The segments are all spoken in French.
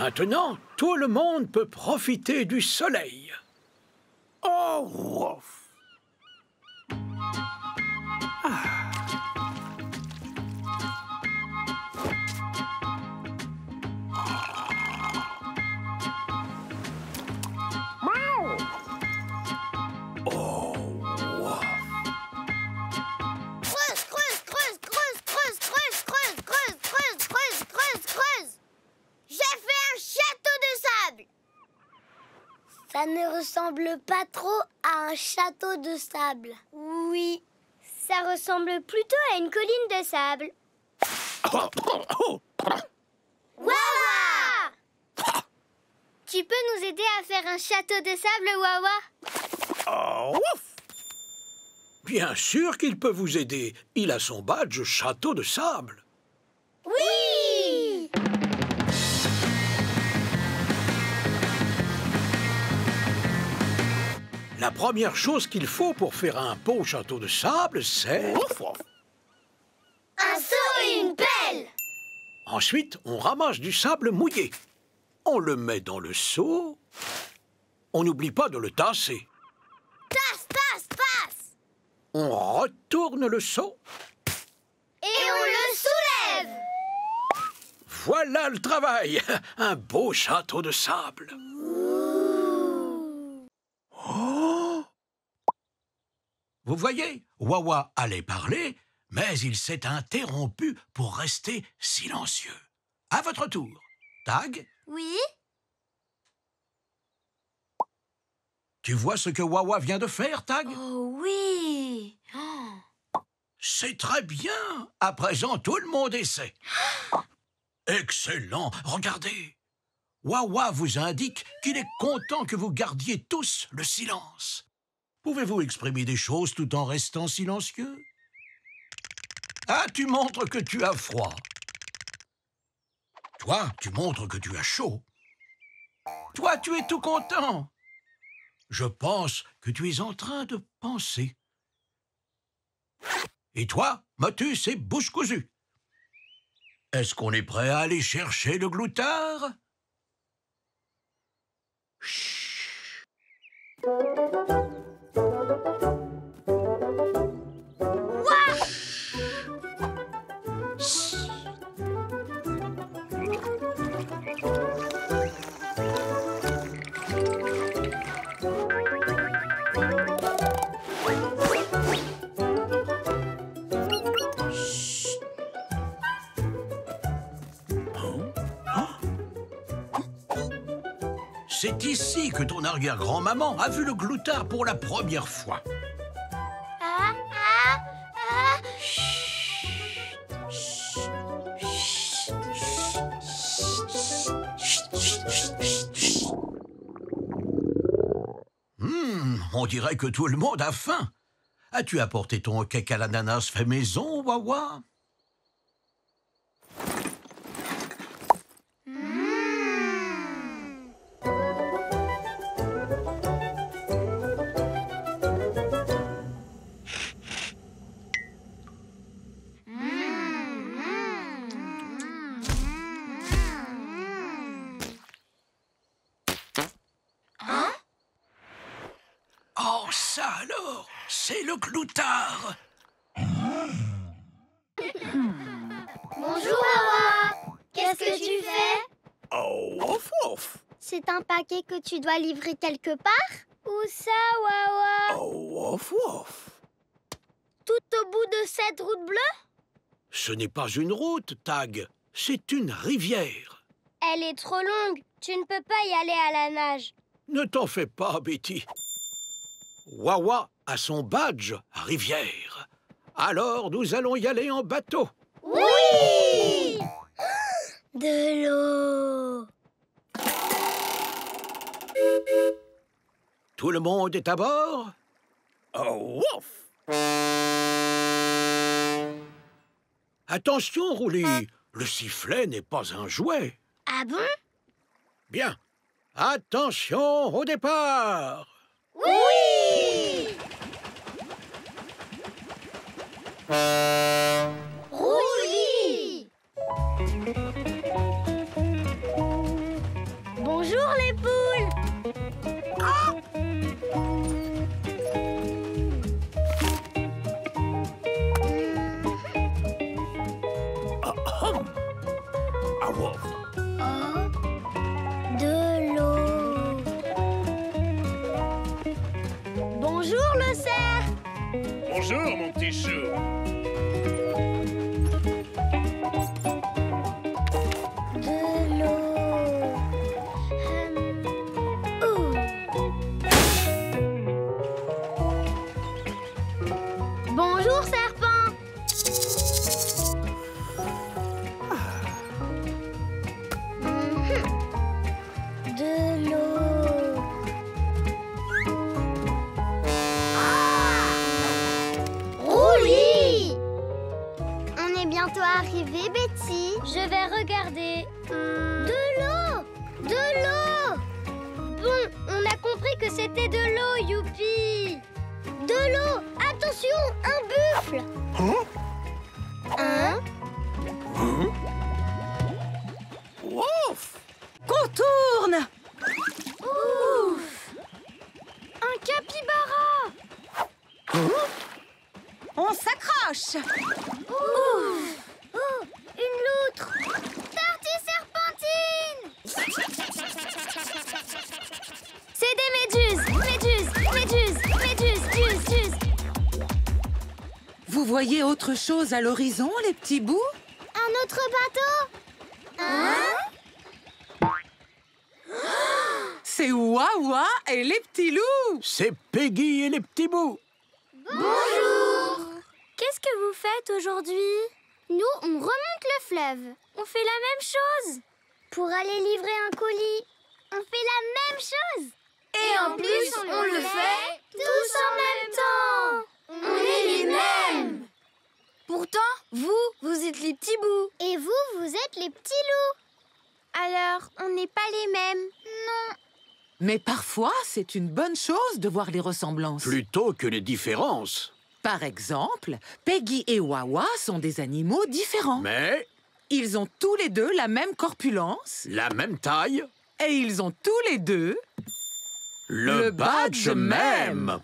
Maintenant, tout le monde peut profiter du soleil. Oh, wouf! Ça ne ressemble pas trop à un château de sable. Oui, ça ressemble plutôt à une colline de sable. Wawa! Tu peux nous aider à faire un château de sable, Wawa? Oh, ouf! Bien sûr qu'il peut vous aider. Il a son badge château de sable. Oui! La première chose qu'il faut pour faire un beau château de sable, c'est... Un seau et une pelle! Ensuite, on ramasse du sable mouillé. On le met dans le seau. On n'oublie pas de le tasser. Tasse, tasse, tasse! On retourne le seau. Et on le soulève! Voilà le travail. Un beau château de sable. Oh! Vous voyez, Wawa allait parler, mais il s'est interrompu pour rester silencieux. À votre tour. Tag, Oui? tu vois ce que Wawa vient de faire, Tag? Oh oui! C'est très bien. À présent, tout le monde essaie. Excellent. Regardez. Wawa vous indique qu'il est content que vous gardiez tous le silence. Pouvez-vous exprimer des choses tout en restant silencieux? Ah, tu montres que tu as froid. Toi, tu montres que tu as chaud. Toi, tu es tout content. Je pense que tu es en train de penser. Et toi, Motus et bouche cousue. Est-ce qu'on est prêt à aller chercher le gloutard? Chut. C'est ici que ton arrière-grand-maman a vu le gloutard pour la première fois. Ah, ah, ah. On dirait que tout le monde a faim. As-tu apporté ton cake à l'ananas fait maison, Wawa? Oh, ça alors, c'est le gloutard. Bonjour, Wawa! Qu'est-ce que tu fais? Oh, ouf, ouf. C'est un paquet que tu dois livrer quelque part? Où ça, Wawa? Oh, ouf, ouf. Tout au bout de cette route bleue? Ce n'est pas une route, Tag. C'est une rivière. Elle est trop longue. Tu ne peux pas y aller à la nage. Ne t'en fais pas, Betty. Wawa a son badge rivière. Alors, nous allons y aller en bateau. Oui! De l'eau. Tout le monde est à bord? Oh, ouf! Attention, Rouli, le sifflet n'est pas un jouet. Ah bon? Bien. Attention au départ! Oui! Roulis! Bonjour, mon petit chou. De l'eau. Bonjour, serpent. De l'eau. Roulis. On est bientôt arrivé, Betty. Je vais regarder. De l'eau. De l'eau. Bon, on a compris que c'était de l'eau, youpi. De l'eau. Attention, un buffle. Un. Ouf! Contourne! Ouf. Un capybara. On s'accroche! Ouf. Oh, une loutre. Tartine serpentine. C'est des méduses. Méduses. Vous voyez autre chose à l'horizon, les petits bouts? Un autre bateau. Hein? C'est Wawa et les petits loups! C'est Peggy et les petits bouts. Bonjour. Qu'est-ce que vous faites aujourd'hui? Nous, on remonte le fleuve. On fait la même chose. Pour aller livrer un colis, on fait la même chose. Et en plus, on le fait tous en même temps. On est les mêmes. Pourtant, vous êtes les petits bouts. Et vous êtes les petits loups. Alors, on n'est pas les mêmes. Non. Mais parfois, c'est une bonne chose de voir les ressemblances. Plutôt que les différences. Par exemple, Peggy et Wawa sont des animaux différents. Mais Ils ont tous les deux la même corpulence la même taille, et ils ont tous les deux le badge même.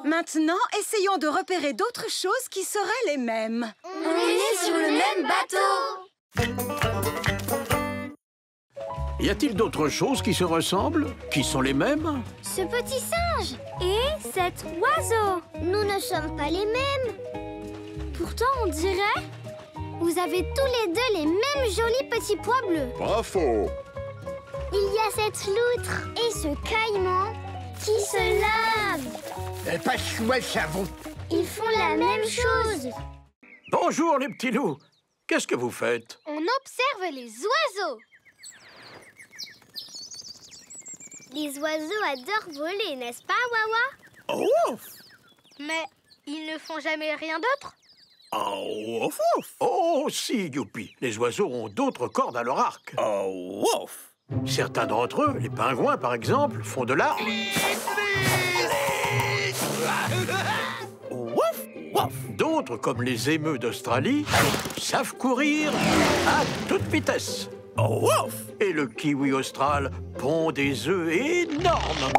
Maintenant, essayons de repérer d'autres choses qui seraient les mêmes. On est sur le même bateau. Y a-t-il d'autres choses qui se ressemblent, qui sont les mêmes? Ce petit singe et cet oiseau. Nous ne sommes pas les mêmes. Pourtant, on dirait... Vous avez tous les deux les mêmes jolis petits pois bleus. Pas faux. Il y a cette loutre et ce caïman qui se lavent. Pas chouette, savon. Ils font la même chose. Bonjour les petits loups. Qu'est-ce que vous faites? On observe les oiseaux. Les oiseaux adorent voler, n'est-ce pas, Wawa? Ouf! Mais ils ne font jamais rien d'autre. Ouf, ouf. Oh, si, youpi. Les oiseaux ont d'autres cordes à leur arc. Ouf. Certains d'entre eux, les pingouins par exemple, font de la... Ouf, ouf. D'autres, comme les émeus d'Australie, savent courir à toute vitesse. Ouf. Et le kiwi austral pond des œufs énormes.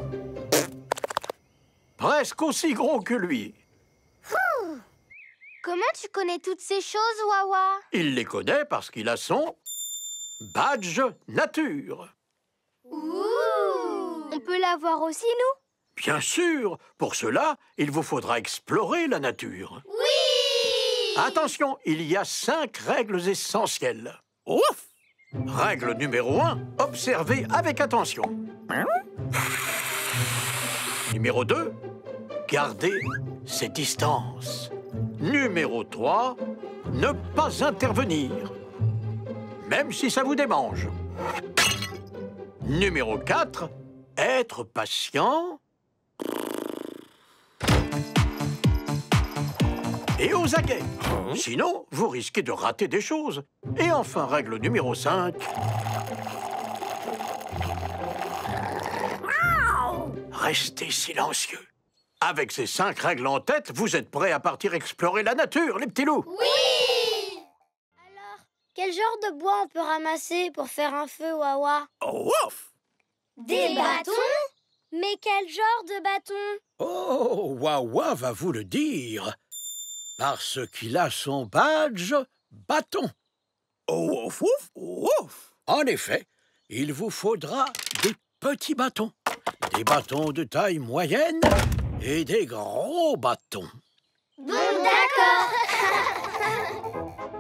Presque aussi gros que lui. Comment tu connais toutes ces choses, Wawa? Il les connaît parce qu'il a son badge nature. On peut l'avoir aussi, nous? Bien sûr, pour cela, il vous faudra explorer la nature. Oui! Attention, il y a 5 règles essentielles. Ouf! Règle numéro 1, observez avec attention. Numéro 2, gardez ses distances. Numéro 3, ne pas intervenir, même si ça vous démange. Numéro 4, être patient et aux aguets. Sinon, vous risquez de rater des choses. Et enfin, règle numéro 5. Restez silencieux. Avec ces 5 règles en tête, vous êtes prêts à partir explorer la nature, les petits loups? Oui! Alors, quel genre de bois on peut ramasser pour faire un feu, Wawa? Ouf! Des bâtons? Mais quel genre de bâton? Oh, Wawa va vous le dire. Parce qu'il a son badge bâton. Ouf, ouf, ouf! En effet, il vous faudra des petits bâtons. Des bâtons de taille moyenne et des gros bâtons. Bon, d'accord.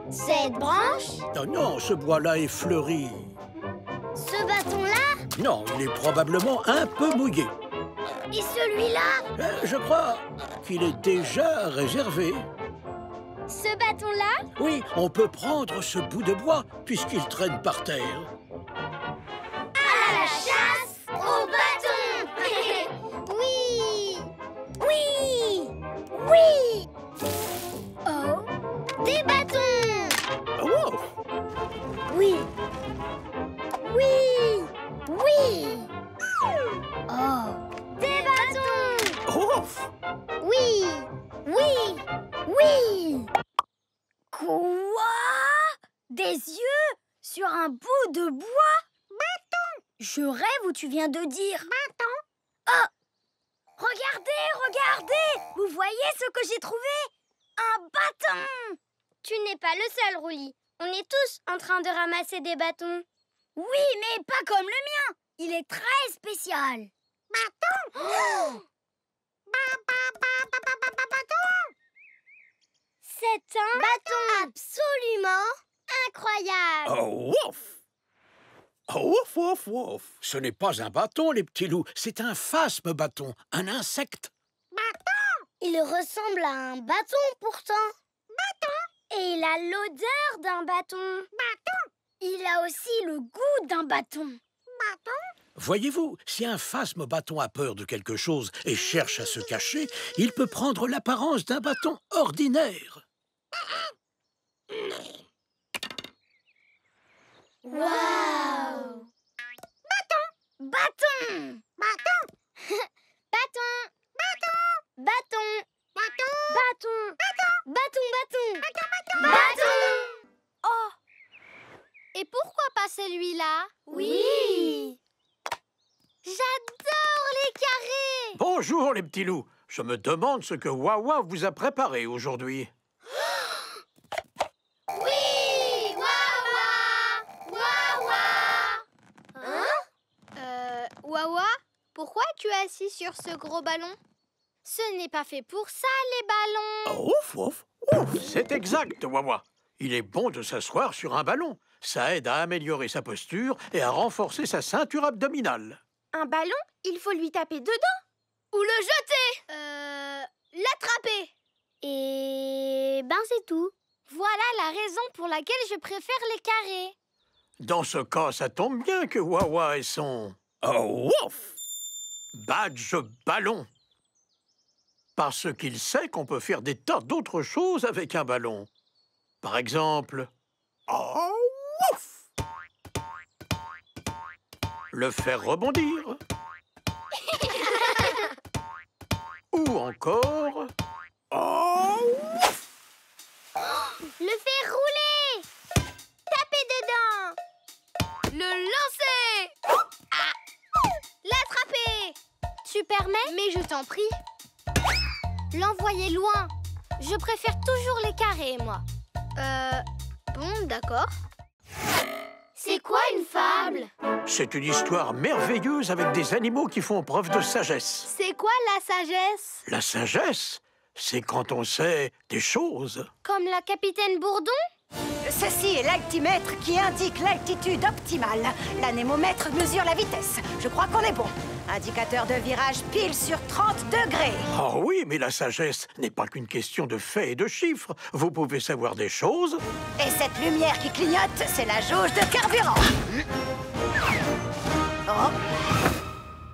Cette branche? Non, non, ce bois-là est fleuri. Ce bâton-là? Non, il est probablement un peu mouillé. Et celui-là? Je crois qu'il est déjà réservé. Ce bâton-là? Oui, on peut prendre ce bout de bois puisqu'il traîne par terre. À la chasse au bâton. Oui. Oui! Oui! Oh! Des bâtons! Oh! Oui! Oui! Oui! Oh! Des bâtons. Oh! Oui! Oui! Oui! Quoi? Des yeux sur un bout de bois? Bâton! Je rêve ou tu viens de dire? Bâton! Oh! Regardez, regardez! Vous voyez ce que j'ai trouvé? Un bâton! Tu n'es pas le seul, Roulis. On est tous en train de ramasser des bâtons. Oui, mais pas comme le mien. Il est très spécial. Bâton! Oh! C'est un Bâton! Absolument incroyable. Oh, ouf! Oh, ouf, ouf, ouf! Ce n'est pas un bâton, les petits loups. C'est un phasme bâton, un insecte. Il ressemble à un bâton pourtant. Et il a l'odeur d'un bâton. Il a aussi le goût d'un bâton. Voyez-vous, si un phasme bâton a peur de quelque chose et cherche à se cacher, il peut prendre l'apparence d'un bâton ordinaire. Waouh! Bâton! Bâton. Bâton. Bâton. Oh. Et pourquoi pas celui-là? Oui! J'adore les carrés. Bonjour, les petits loups. Je me demande ce que Wawa vous a préparé aujourd'hui. Oui, Wawa. Wawa, pourquoi tu es assis sur ce gros ballon? Ce n'est pas fait pour ça, les ballons. Ouf, ouf, ouf! C'est exact, Wawa. Il est bon de s'asseoir sur un ballon. Ça aide à améliorer sa posture et à renforcer sa ceinture abdominale. Un ballon, il faut lui taper dedans. Ou le jeter. L'attraper. Et ben c'est tout. Voilà la raison pour laquelle je préfère les carrés. Dans ce cas, ça tombe bien que Wawa ait son... Oh, ouf! Badge ballon. Parce qu'il sait qu'on peut faire des tas d'autres choses avec un ballon. Par exemple... Oh, ouf! Le faire rebondir. Ou encore... Oh, ouf! Le faire rouler. Taper dedans. Le lancer. L'attraper. Tu permets? Mais je t'en prie. L'envoyer loin. Je préfère toujours les carrés, moi. Bon, d'accord. C'est quoi une fable? C'est une histoire merveilleuse avec des animaux qui font preuve de sagesse. C'est quoi la sagesse? La sagesse, c'est quand on sait des choses. Comme la capitaine Bourdon? Ceci est l'altimètre qui indique l'altitude optimale. L'anémomètre mesure la vitesse. Je crois qu'on est bon. Indicateur de virage pile sur 30 degrés. Oh oui, mais la sagesse n'est pas qu'une question de faits et de chiffres. Vous pouvez savoir des choses. Et cette lumière qui clignote, c'est la jauge de carburant. Oh,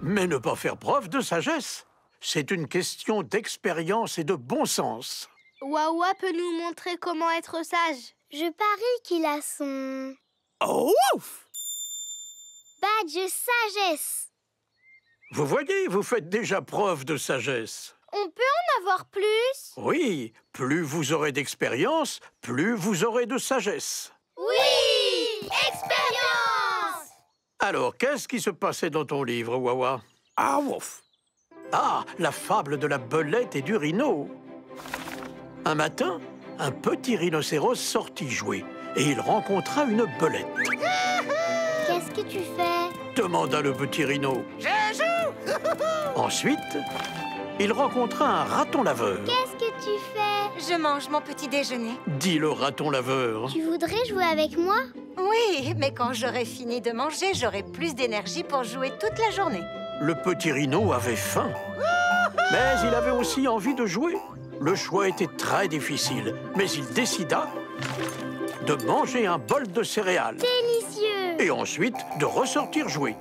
Mais ne pas faire preuve de sagesse. C'est une question d'expérience et de bon sens. Wawa peut nous montrer comment être sage. Je parie qu'il a son Oh, ouf! badge sagesse. Vous voyez, vous faites déjà preuve de sagesse. On peut en avoir plus? Oui, plus vous aurez d'expérience, plus vous aurez de sagesse. Oui! Expérience! Alors, qu'est-ce qui se passait dans ton livre, Wawa? Ah, ouf! Ah, la fable de la belette et du rhino. Un matin, un petit rhinocéros sortit jouer et il rencontra une belette. Qu'est-ce que tu fais? Demanda le petit rhino. je joue. Ensuite, il rencontra un raton laveur. Qu'est-ce que tu fais? Je mange mon petit déjeuner. Dit le raton laveur. Tu voudrais jouer avec moi? Oui, mais quand j'aurai fini de manger, j'aurai plus d'énergie pour jouer toute la journée. Le petit rhino avait faim. Mais il avait aussi envie de jouer. Le choix était très difficile, mais il décida de manger un bol de céréales. Délicieux! Et ensuite de ressortir jouer.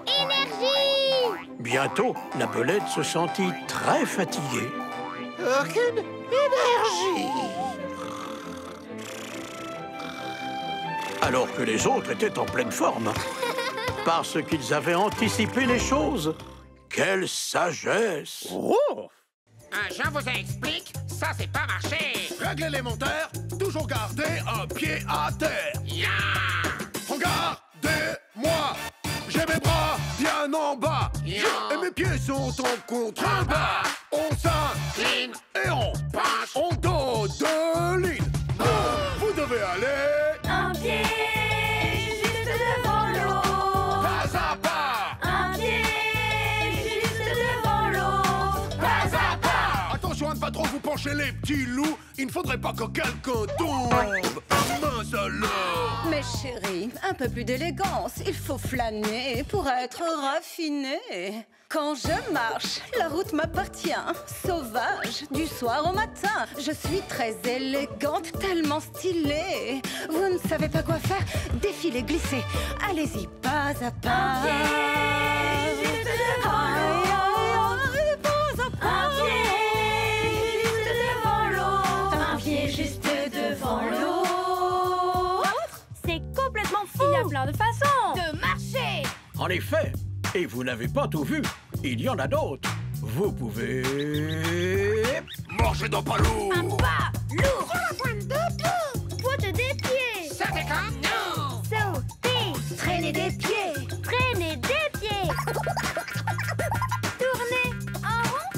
Énergie! Bientôt, la belette se sentit très fatiguée. Aucune énergie. Alors que les autres étaient en pleine forme. Parce qu'ils avaient anticipé les choses. Quelle sagesse! Oh! Je vous explique, ça c'est pas marché. Règle élémentaire, toujours garder un pied à terre. Ya! Regardez-moi, j'ai mes bras bien en bas. Ya! Et mes pieds sont en contrebas. On s'incline et on penche. On dodeline. Vous devez aller Un pied juste devant l'autre. pas à pas. Un pied juste devant l'autre. Pas à pas. Attention à ne pas trop vous pencher les petits loups. Il ne faudrait pas que quelqu'un tombe. Mince alors. Mais chérie, un peu plus d'élégance. Il faut flâner pour être raffiné. Quand je marche, la route m'appartient. Sauvage, du soir au matin. Je suis très élégante, tellement stylée. Vous ne savez pas quoi faire? Défilez, glissez. Allez-y, pas à pas. Juste devant l'autre. Pas à pas. Un pied juste devant l'autre. C'est complètement fou! Il y a plein de façons de marcher! En effet, et vous n'avez pas tout vu, il y en a d'autres. Vous pouvez... Marchez dans pas lourd. Pas lourd! Pointe des pieds! Ça c'est comme nous. Sauter! Traînez des pieds. Traîner des pieds! Tourner en rond!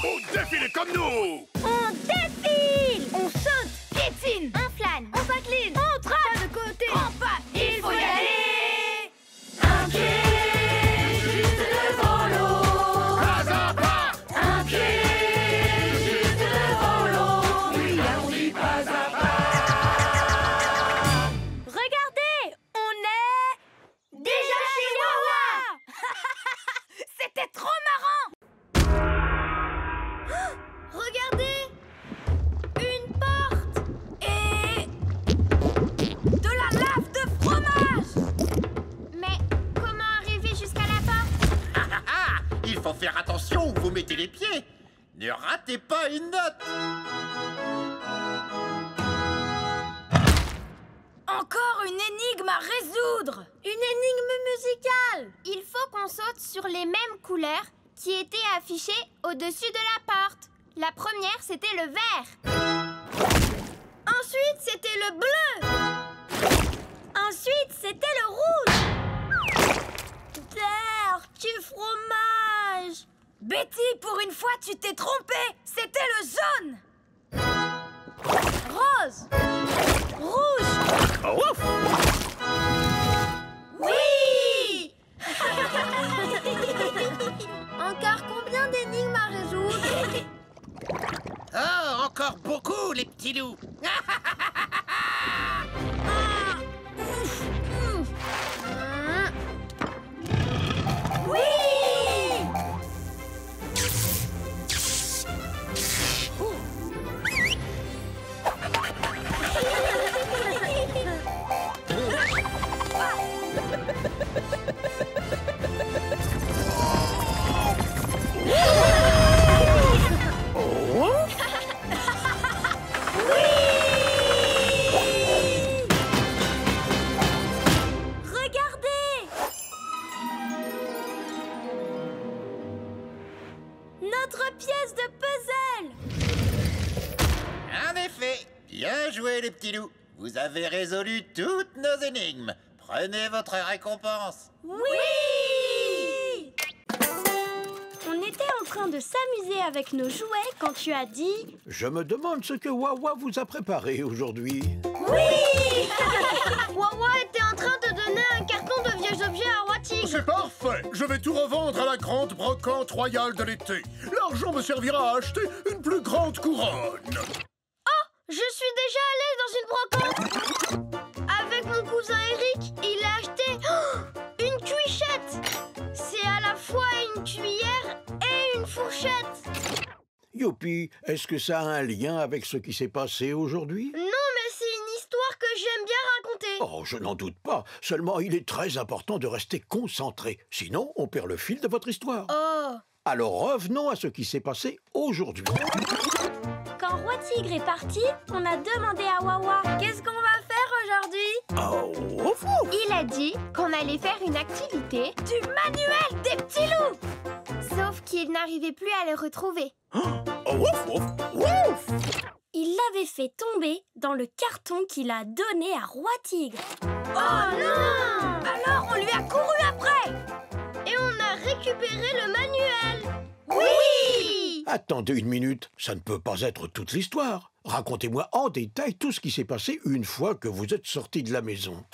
Vous défilez comme nous. On défile! On saute! Piétine! On flâne! On s'incline! On trace! Pas de côté! On pas! Il faut y aller! Un pied juste devant l'autre. Pas à pas. Un pied juste devant l'autre. Oui, oui, pas à pas. Regardez! On est... déjà chez Wawa! C'était trop marrant! Regardez! Une porte! Et... de la lave de fromage! Mais comment arriver jusqu'à la porte? Il faut faire attention où vous mettez les pieds. Ne ratez pas une note. Encore une énigme à résoudre! Une énigme musicale! Il faut qu'on saute sur les mêmes couleurs qui étaient affichées au-dessus de la porte. La première, c'était le vert. Ensuite, c'était le bleu! Ensuite, c'était le rouge! Terre, quel fromage! Betty, pour une fois, tu t'es trompée! C'était le jaune! Rose! Rouge! Oh, ouf! Oui! Encore combien d'énigmes à résoudre? Oh, encore beaucoup, les petits loups. Oui! Regardez! Notre pièce de puzzle! En effet, bien joué les petits loups. Vous avez résolu toutes nos énigmes. Prenez votre récompense. Oui! On était en train de s'amuser avec nos jouets quand tu as dit... Je me demande ce que Wawa vous a préparé aujourd'hui. Oui! Wawa était en train de donner un carton de vieux objets à Watik. c'est parfait. Je vais tout revendre à la grande brocante royale de l'été. L'argent me servira à acheter une plus grande couronne. Je suis déjà allée dans une brocante. Avec mon cousin Eric, il a acheté une cuichette. C'est à la fois une cuillère et une fourchette. Youpi, est-ce que ça a un lien avec ce qui s'est passé aujourd'hui? Non, mais c'est une histoire que j'aime bien raconter. Oh, je n'en doute pas. Seulement, il est très important de rester concentré. Sinon, on perd le fil de votre histoire. Oh. Alors revenons à ce qui s'est passé aujourd'hui. Quand Roi Tigre est parti, on a demandé à Wawa qu'est-ce qu'on va faire aujourd'hui. Oh, ouf, ouf. Il a dit qu'on allait faire une activité du manuel des petits loups. Sauf qu'il n'arrivait plus à les retrouver. Oh, ouf, ouf, ouf. Il l'avait fait tomber dans le carton qu'il a donné à Roi Tigre. Oh non! Alors on lui a couru après. Et on a récupéré le manuel. Oui! Attendez une minute, ça ne peut pas être toute l'histoire. Racontez-moi en détail tout ce qui s'est passé une fois que vous êtes sortis de la maison.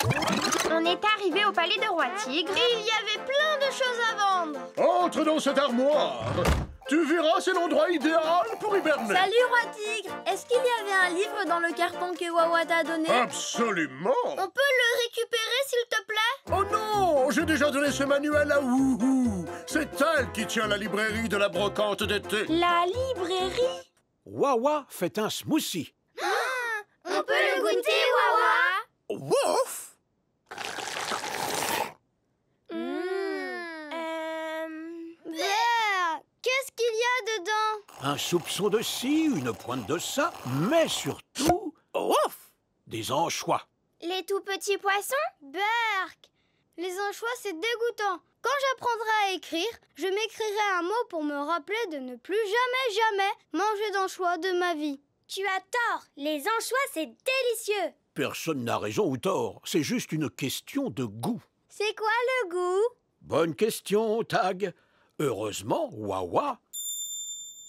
On est arrivé au palais de Roi Tigre et il y avait plein de choses à vendre. Entre dans cette armoire. Tu verras, c'est l'endroit idéal pour hiberner. Salut, Roi Tigre. Est-ce qu'il y avait un livre dans le carton que Wawa t'a donné? Absolument. On peut le récupérer, s'il te plaît? Oh non, j'ai déjà donné ce manuel à Wouhou. C'est elle qui tient la librairie de la brocante d'été. La librairie? Wawa fait un smoothie. On peut le goûter, Wawa? Wouf! Qu'est-ce qu'il y a dedans? Un soupçon de ci, une pointe de ça, mais surtout... Ouf! Des anchois. Les tout petits poissons? Berk! Les anchois, c'est dégoûtant. Quand j'apprendrai à écrire, je m'écrirai un mot pour me rappeler de ne plus jamais manger d'anchois de ma vie. Tu as tort. Les anchois, c'est délicieux. Personne n'a raison ou tort, c'est juste une question de goût. C'est quoi le goût? Bonne question, Tag. Heureusement, Wawa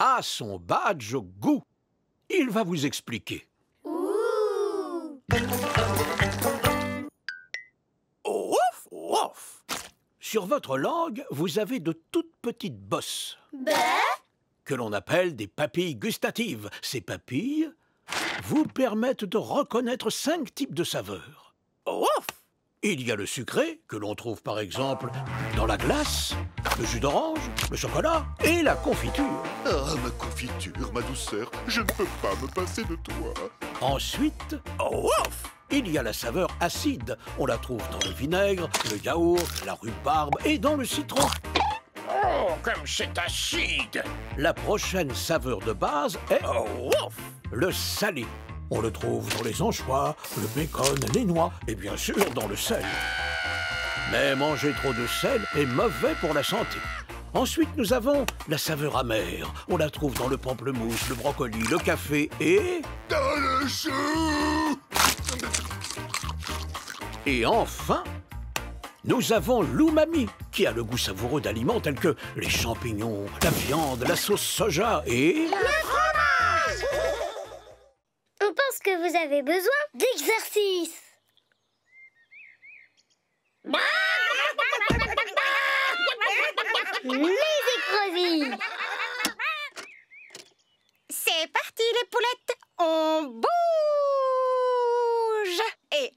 a son badge goût. Il va vous expliquer. Ouh! Ouf, ouf. Sur votre langue, vous avez de toutes petites bosses que l'on appelle des papilles gustatives. Ces papilles vous permettent de reconnaître 5 types de saveurs. Ouf! Il y a le sucré, que l'on trouve par exemple dans la glace, le jus d'orange, le chocolat et la confiture. Ah, ma confiture, ma douceur, je ne peux pas me passer de toi. Ensuite, ouf! Il y a la saveur acide. On la trouve dans le vinaigre, le yaourt, la rhubarbe et dans le citron. Oh, comme c'est acide! La prochaine saveur de base est le salé. On le trouve dans les anchois, le bacon, les noix et bien sûr dans le sel. Mais manger trop de sel est mauvais pour la santé. Ensuite, nous avons la saveur amère. On la trouve dans le pamplemousse, le brocoli, le café et... dans le chou! Et enfin, nous avons l'umami, qui a le goût savoureux d'aliments tels que les champignons, la viande, la sauce soja et... On pense que vous avez besoin d'exercice. Les écrasés. C'est parti les poulettes, on bouge. Et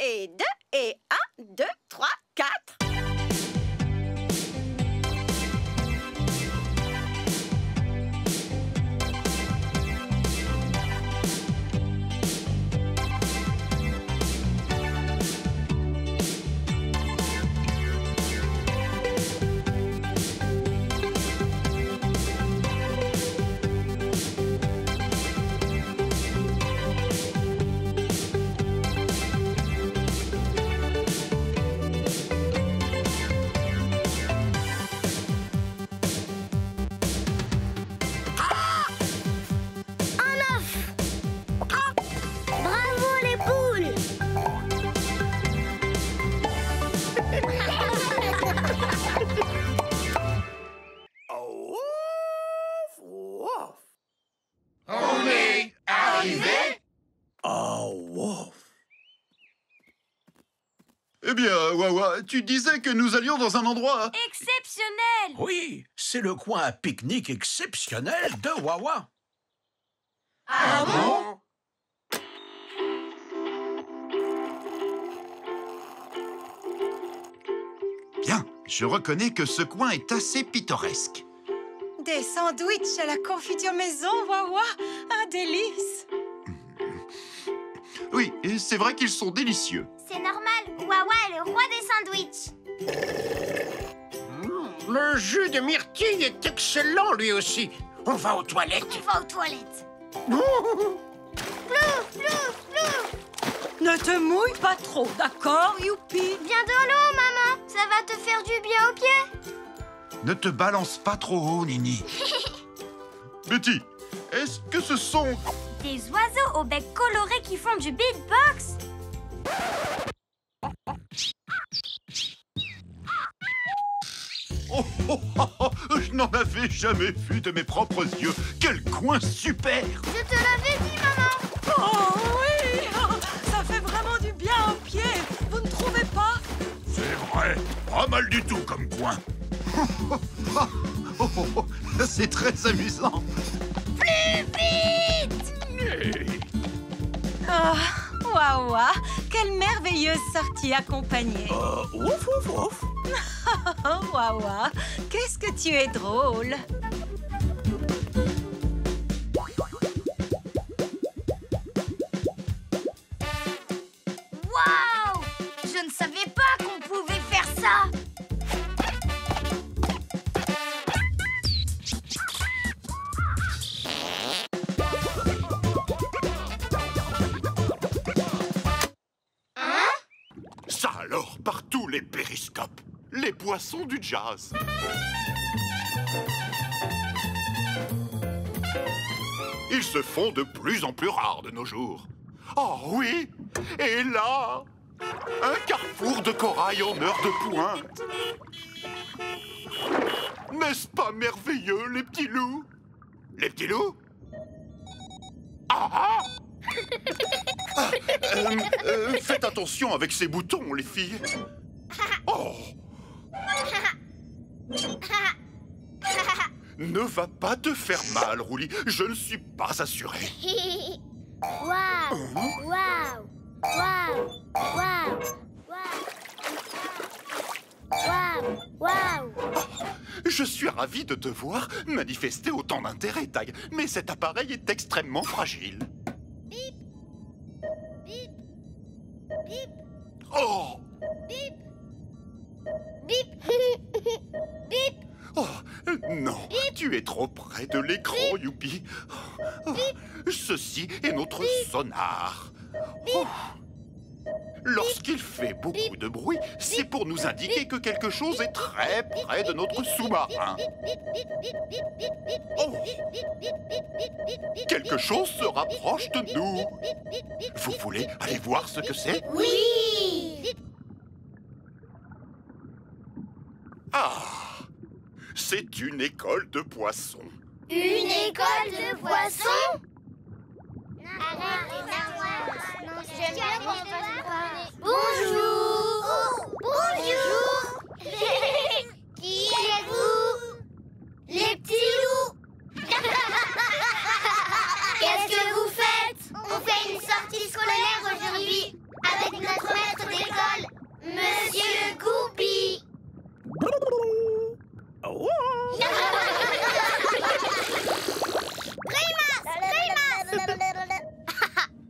1, et 2, et 1, 2, 3, 4. Wawa, tu disais que nous allions dans un endroit... Exceptionnel! Oui, c'est le coin à pique-nique exceptionnel de Wawa. Ah bon? Bien, je reconnais que ce coin est assez pittoresque. Des sandwichs à la confiture maison, Wawa. Un délice. Oui, et c'est vrai qu'ils sont délicieux. C'est normal, Wawa est le roi des sandwichs. Le jus de myrtille est excellent, lui aussi. On va aux toilettes. On va aux toilettes. Ne te mouille pas trop, d'accord, Youpi? Viens dans l'eau, maman. Ça va te faire du bien aux pieds. Ne te balance pas trop haut, Nini. Betty, est-ce que ce sont... Des oiseaux au bec coloré qui font du beatbox. Oh, oh, oh, oh, je n'en avais jamais vu de mes propres yeux. Quel coin super! Je te l'avais dit, maman. Oh oui! Ça fait vraiment du bien aux pieds. Vous ne trouvez pas? C'est vrai, pas mal du tout comme coin. C'est très amusant. Plus vite! Oh, Wawa, quelle merveilleuse sortie accompagnée. Ouf, ouf, ouf. Oh, Wawa, qu'est-ce que tu es drôle. Waouh! Je ne savais pas qu'on pouvait faire ça. Ça alors, par tous les périscopes, les poissons du jazz. Ils se font de plus en plus rares de nos jours. Oh oui! Et là, un carrefour de corail en heure de pointe. N'est-ce pas merveilleux, les petits loups? Les petits loups? Ah! Faites attention avec ces boutons, les filles. Oh! Ne va pas te faire mal, Rouli. Je ne suis pas assuré. Waouh! Waouh! Waouh! Waouh! Waouh! Waouh! Je suis ravi de te voir manifester autant d'intérêt, Tag. Mais cet appareil est extrêmement fragile. Bip! Bip! Bip! Oh! Bip! Bip! Bip! Oh, non, tu es trop près de l'écran, Youpi. Oh, ceci est notre sonar. Oh. Lorsqu'il fait beaucoup de bruit, c'est pour nous indiquer que quelque chose est très près de notre sous-marin. Oh. Quelque chose se rapproche de nous. Vous voulez aller voir ce que c'est? Oui! Ah! C'est une école de poissons. Une école de poissons? Bonjour! Bonjour! Qui êtes-vous? Les petits loups! Qu'est-ce que vous faites? On fait une sortie scolaire aujourd'hui avec notre maître d'école, Monsieur Goupy.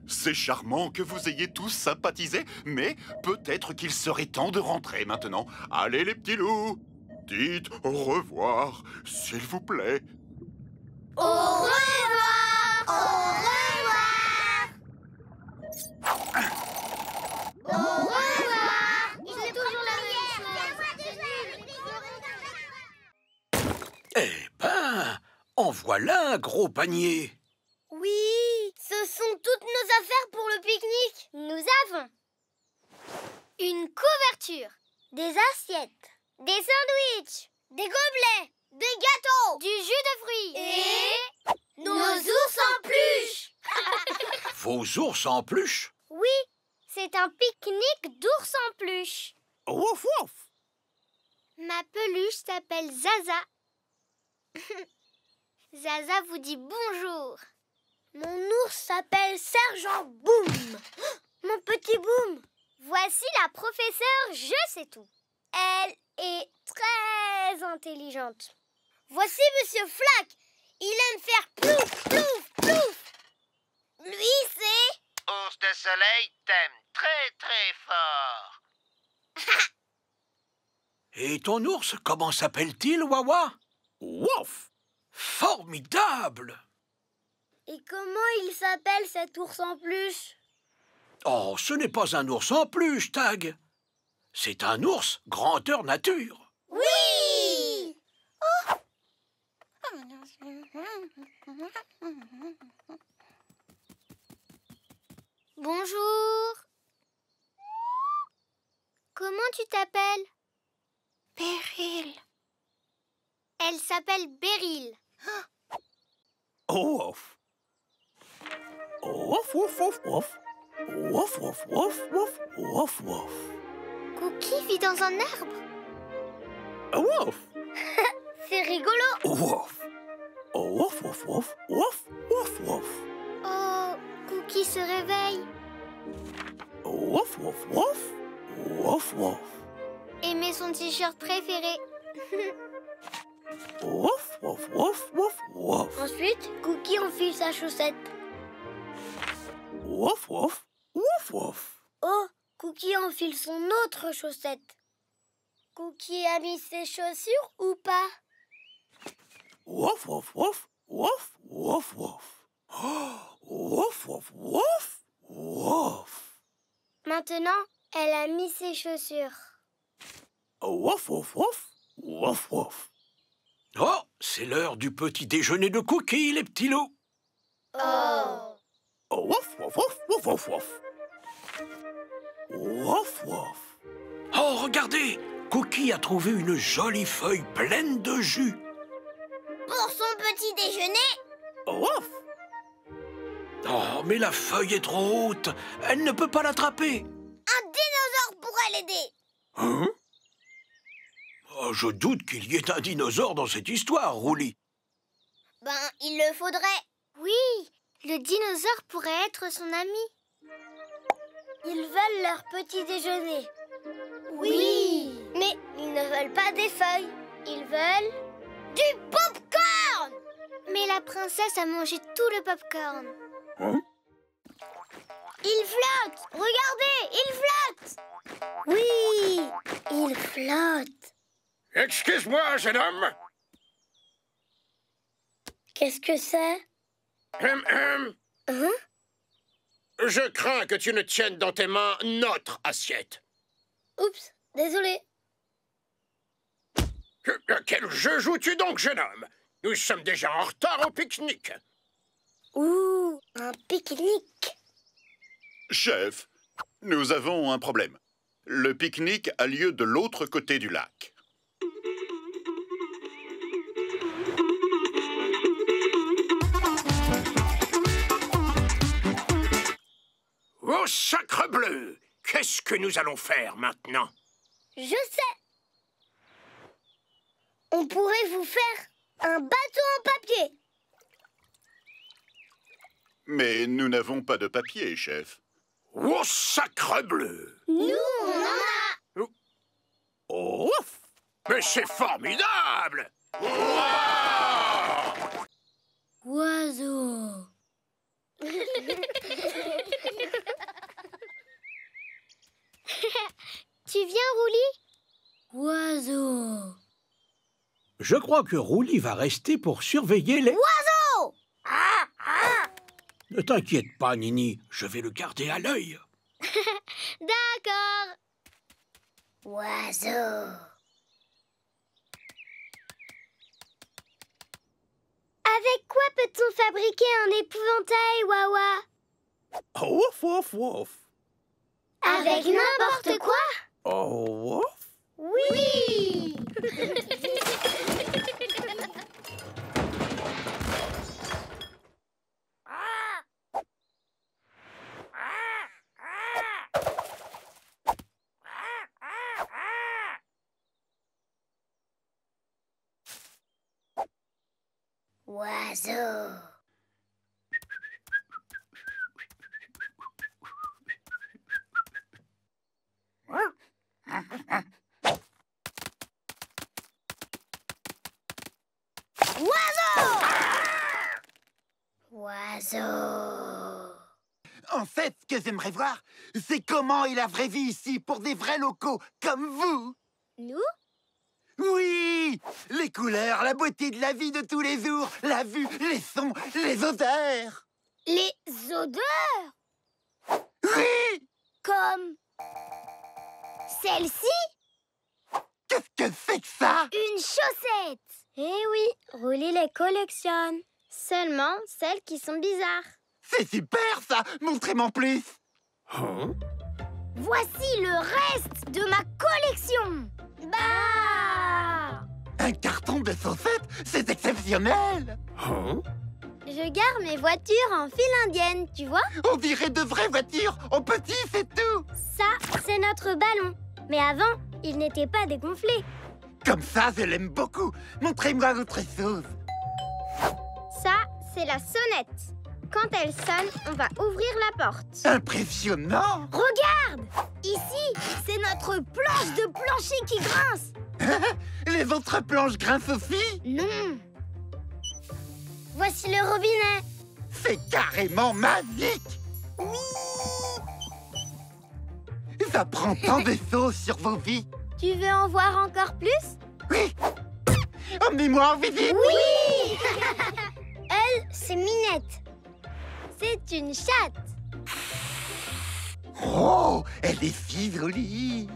C'est charmant que vous ayez tous sympathisé, mais peut-être qu'il serait temps de rentrer maintenant. Allez les petits loups, dites au revoir, s'il vous plaît. Au revoir! Au revoir! Au revoir! Il fait toujours la même chose. Eh ben, en voilà un gros panier. Oui, ce sont toutes nos affaires pour le pique-nique. Nous avons une couverture, des assiettes, des sandwichs, des gobelets, des gâteaux, du jus de fruits et nos ours en peluche. Vos ours en peluche? Oui, c'est un pique-nique d'ours en peluche. Wouf wouf. Ma peluche s'appelle Zaza. Zaza vous dit bonjour. Mon ours s'appelle Sergent Boom. Mon petit Boom. Voici la professeure Je sais tout. Elle est très intelligente. Voici Monsieur Flack. Il aime faire plouf, plouf, plouf. Lui, c'est... Ours de soleil t'aime très très fort. Et ton ours, comment s'appelle-t-il, Wawa? Wouf. Formidable! Et comment il s'appelle cet ours en peluche? Oh, ce n'est pas un ours en peluche, Tag. C'est un ours grandeur nature. Oui! Oh. Bonjour. Comment tu t'appelles? Beryl. Elle s'appelle Beryl. Wouf. Wouf wouf wouf wouf. Wouf wouf wouf wouf wouf wouf. Cookie vit dans un arbre. Wouf. C'est rigolo. Wouf. Wouf wouf wouf wouf wouf wouf. Oh, Cookie se réveille. Wouf wouf wouf wouf wouf. Et met son t-shirt préféré. Wouf wouf wouf wouf wouf. Ensuite, Cookie enfile sa chaussette. Wouf wouf wouf wouf. Oh, Cookie enfile son autre chaussette. Cookie a mis ses chaussures ou pas? Wouf wouf wouf wouf wouf wouf. Wouf wouf wouf wouf. Maintenant, elle a mis ses chaussures. Wouf wouf wouf wouf wouf. Oh, c'est l'heure du petit déjeuner de Cookie, les petits loups. Oh. Wouf wouf wouf wouf wouf wouf. Wouf wouf. Oh, regardez, Cookie a trouvé une jolie feuille pleine de jus. Pour son petit déjeuner? Wouf. Oh, mais la feuille est trop haute. Elle ne peut pas l'attraper. Un dinosaure pourrait l'aider. Hein? Oh, je doute qu'il y ait un dinosaure dans cette histoire, Roulis. Ben, il le faudrait. Oui, le dinosaure pourrait être son ami. Ils veulent leur petit déjeuner. Oui. Mais ils ne veulent pas des feuilles. Ils veulent du pop-corn. Mais la princesse a mangé tout le pop-corn. Hein? Il flotte. Regardez, il flotte. Oui, il flotte. Excuse-moi, jeune homme. Qu'est-ce que c'est? Hein? Je crains que tu ne tiennes dans tes mains notre assiette. Oups, désolé. À quel jeu joues-tu donc, jeune homme? Nous sommes déjà en retard au pique-nique. Ouh, un pique-nique. Chef, nous avons un problème. Le pique-nique a lieu de l'autre côté du lac. Oh, sacre bleu! Qu'est-ce que nous allons faire maintenant? Je sais. On pourrait vous faire un bateau en papier. Mais nous n'avons pas de papier, chef. Oh, sacre bleu! Nous, on en a. Oh, mais c'est formidable! Oiseau. Tu viens, Roulis? Oiseau. Je crois que Roulis va rester pour surveiller les... Oiseau. Ne t'inquiète pas, Nini, je vais le garder à l'œil. D'accord. Oiseau. Avec quoi peut-on fabriquer un épouvantail, Wawa? Wouf wouf wouf. Avec n'importe quoi? Oh wouf. Oui. Oiseau. Oiseau! Oiseau. En fait, ce que j'aimerais voir, c'est comment est la vraie vie ici pour des vrais locaux comme vous. Nous? Oui! Les couleurs, la beauté de la vie de tous les jours, la vue, les sons, les odeurs. Les odeurs? Oui! Comme celle-ci? Qu'est-ce que c'est que ça? Une chaussette. Eh oui, Roulis les collectionne. Seulement celles qui sont bizarres. C'est super ça! Montrez-moi plus! Voici le reste de ma collection. Bah! Un carton de saucettes? C'est exceptionnel! Je gare mes voitures en file indienne, tu vois? On dirait de vraies voitures, en petit, c'est tout! Ça, c'est notre ballon. Mais avant, il n'était pas dégonflé. Comme ça, je l'aime beaucoup! Montrez-moi autre chose! Ça, c'est la sonnette. Quand elle sonne, on va ouvrir la porte. Impressionnant! Regarde! Ici, c'est notre planche de plancher qui grince. Les autres planches grincent aussi? Non. Voici le robinet. C'est carrément magique! Oui. Ça prend tant de choses sur vos vies! Tu veux en voir encore plus? Oui! Emmenez-moi en visite! Oui. Elle, c'est Minette. C'est une chatte. Oh! Elle est si jolie!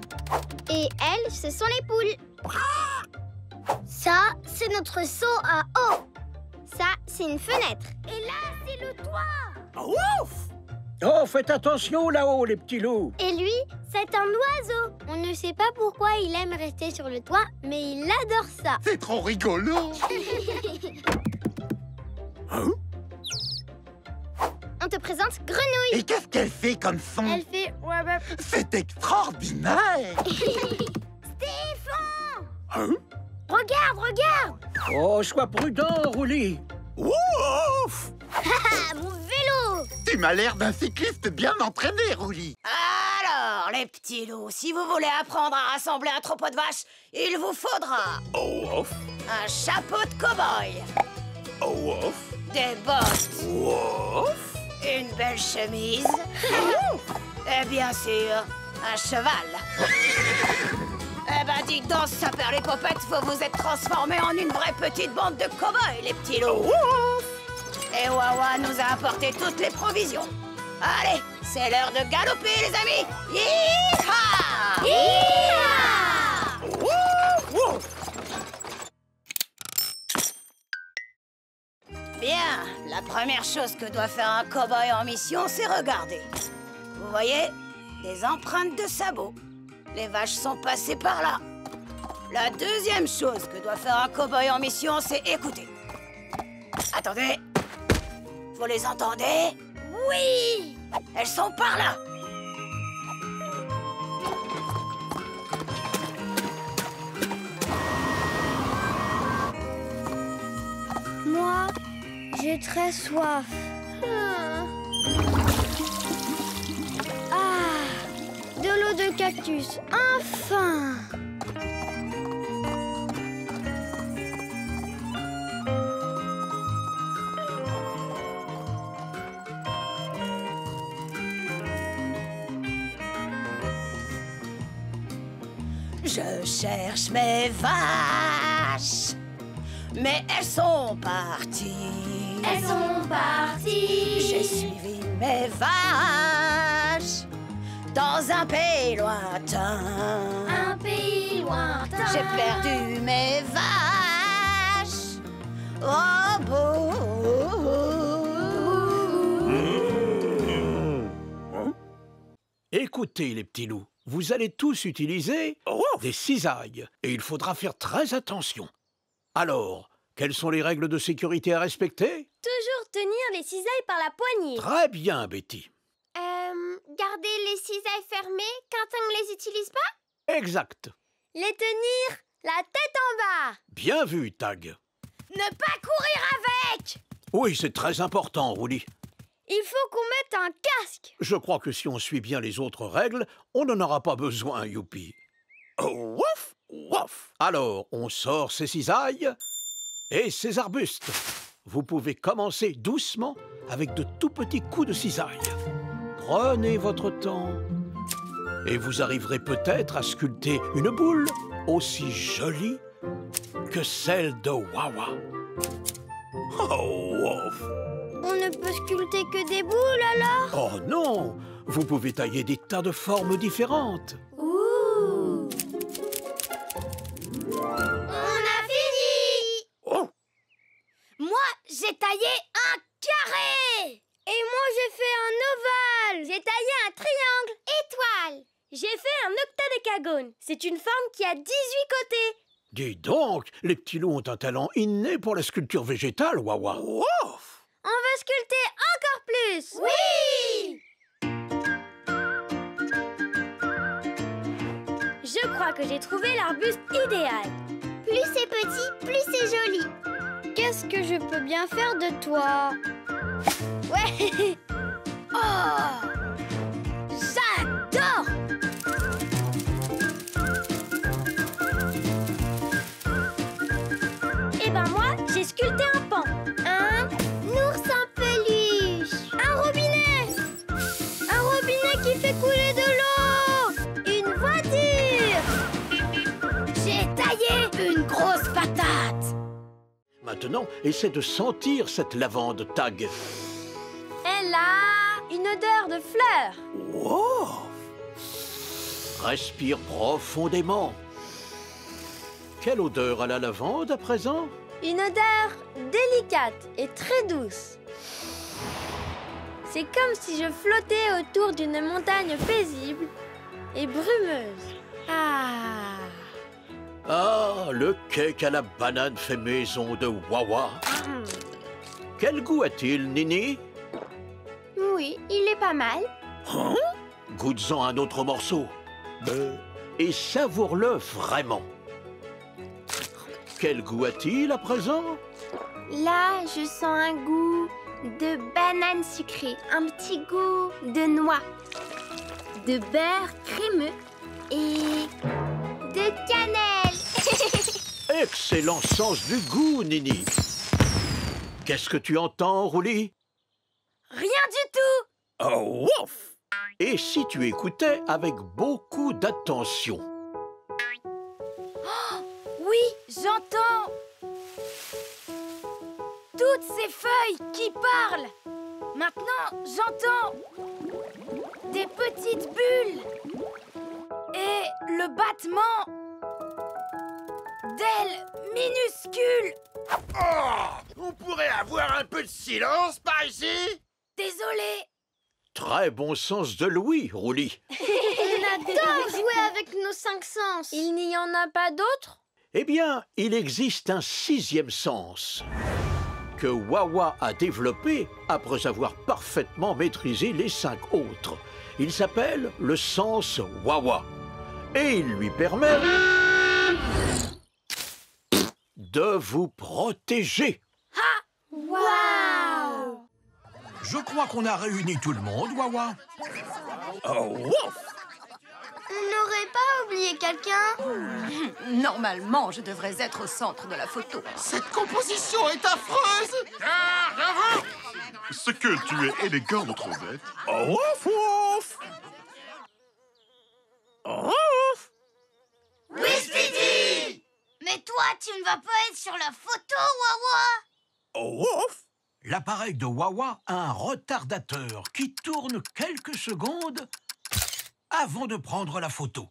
Et elles, ce sont les poules. Ça, c'est notre seau à eau. Ça, c'est une fenêtre. Et là, c'est le toit. Ouf! Oh, faites attention là-haut, les petits loups. Et lui, c'est un oiseau. On ne sait pas pourquoi il aime rester sur le toit, mais il adore ça. C'est trop rigolo! On te présente Grenouille. Et qu'est-ce qu'elle fait comme son? Elle fait... C'est extraordinaire! Stéphane! Regarde, regarde. Oh, sois prudent, Roulis. Ouf! Mon vélo. Tu m'as l'air d'un cycliste bien entraîné, Roulis. Alors, les petits loups, si vous voulez apprendre à rassembler un troupeau de vaches, il vous faudra Ouf! un chapeau de cow-boy, Ouf! des bottes, Ouf! une belle chemise et bien sûr, un cheval. Eh ben, dites donc, sapeur les popettes, vous vous êtes transformés en une vraie petite bande de cow-boys, les petits loups. Et Wawa nous a apporté toutes les provisions. Allez, c'est l'heure de galoper, les amis. Yeehaw! Bien, la première chose que doit faire un cow-boy en mission, c'est regarder. Vous voyez, des empreintes de sabots. Les vaches sont passées par là. La deuxième chose que doit faire un cow-boy en mission, c'est écouter. Attendez. Vous les entendez? Oui! Elles sont par là. Moi, j'ai très soif. Ah, de l'eau de cactus, enfin! Je cherche mes vaches, mais elles sont parties. Elles sont parties. J'ai suivi mes vaches dans un pays lointain. Un pays lointain. J'ai perdu mes vaches. Oh, bouh. Écoutez, les petits loups, vous allez tous utiliser des cisailles et il faudra faire très attention. Alors, quelles sont les règles de sécurité à respecter? Toujours tenir les cisailles par la poignée. Très bien, Betty. Garder les cisailles fermées quand on ne les utilise pas? Exact. Les tenir la tête en bas. Bien vu, Tag. Ne pas courir avec! Oui, c'est très important, Rouli. Il faut qu'on mette un casque. Je crois que si on suit bien les autres règles, on n'en aura pas besoin, Youpi. Oh, wouf, wouf. Alors, on sort ces cisailles et ces arbustes. Vous pouvez commencer doucement avec de tout petits coups de cisaille. Prenez votre temps et vous arriverez peut-être à sculpter une boule aussi jolie que celle de Wawa. Oh, wouf. On ne peut sculpter que des boules alors? Oh non! Vous pouvez tailler des tas de formes différentes. Ouh! On a fini! Oh! Moi, j'ai taillé un carré! Et moi, j'ai fait un ovale! J'ai taillé un triangle! Étoile! J'ai fait un octadécagone. C'est une forme qui a 18 côtés. Dis donc, les petits loups ont un talent inné pour la sculpture végétale, Wawa. Ouf! On veut sculpter encore plus! Oui! Je crois que j'ai trouvé l'arbuste idéal. Plus c'est petit, plus c'est joli. Qu'est-ce que je peux bien faire de toi? Ouais! Oh! J'adore! Eh ben moi, j'ai sculpté un pan. Un ours en peluche. Un robinet. Un robinet qui fait couler de l'eau. Une voiture. J'ai taillé une grosse patate. Maintenant, essaie de sentir cette lavande tag. Elle a une odeur de fleurs. Wow! Respire profondément. Quelle odeur a la lavande à présent? Une odeur délicate et très douce. C'est comme si je flottais autour d'une montagne paisible et brumeuse. Ah! Ah, le cake à la banane fait maison de Wawa. Quel goût a-t-il, Nini? Oui, il est pas mal. Hein? Goûte-en un autre morceau. Et savoure-le vraiment. Quel goût a-t-il à présent? Là, je sens un goût de banane sucrée, un petit goût de noix, de beurre crémeux et de cannelle. Excellent sens du goût, Nini. Qu'est-ce que tu entends, Rouli? Rien du tout! Oh, wouf! Et si tu écoutais avec beaucoup d'attention? Oui, j'entends! Toutes ces feuilles qui parlent! Maintenant, j'entends des petites bulles et le battement d'ailes minuscules. Oh! On pourrait avoir un peu de silence par ici? Désolé. Très bon sens de l'ouïe, Rouli. On adore jouer avec nos 5 sens. Il n'y en a pas d'autres? Eh bien, il existe un 6e sens que Wawa a développé après avoir parfaitement maîtrisé les 5 autres. Il s'appelle le sens Wawa. Et il lui permet de vous protéger. Ah! Waouh! Je crois qu'on a réuni tout le monde, Wawa. Oh, wouf! On n'aurait pas oublié quelqu'un? Normalement, je devrais être au centre de la photo. Cette composition est affreuse! J'avoue! Ce que tu es élégant, notre bête. Oh, wouf, wouf! Oh, wouf! Oui, Speedy! Mais toi, tu ne vas pas être sur la photo, Wawa! Oh, wouf! L'appareil de Wawa a un retardateur qui tourne quelques secondes avant de prendre la photo.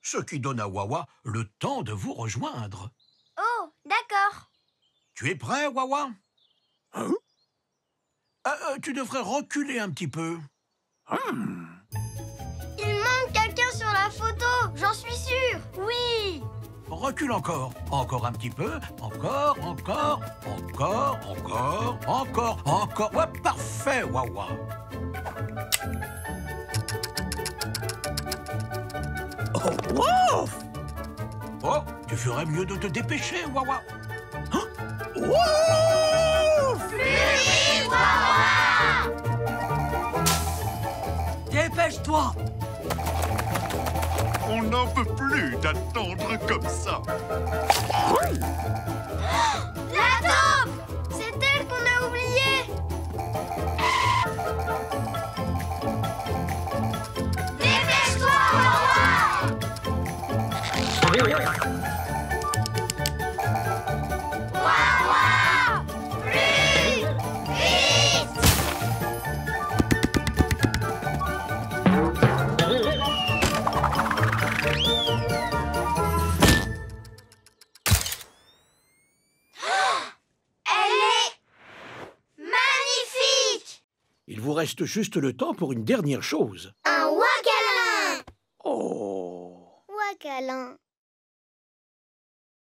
Ce qui donne à Wawa le temps de vous rejoindre. Oh, d'accord. Tu es prêt, Wawa? Hein? Tu devrais reculer un petit peu. Il manque quelqu'un sur la photo, j'en suis sûre. Oui! Recule encore. Encore un petit peu. Encore, encore, encore, encore, encore, encore. Ouais, parfait, Wawa. Oh, wouf! Oh, tu ferais mieux de te dépêcher, Wawa. Hein? Dépêche-toi! On n'en peut plus d'attendre comme ça. La taupe! C'est elle qu'on a oubliée! Dépêche-toi, Wawa! Plus vite! Il vous reste juste le temps pour une dernière chose. Un wakalan! Oh! Wakalan.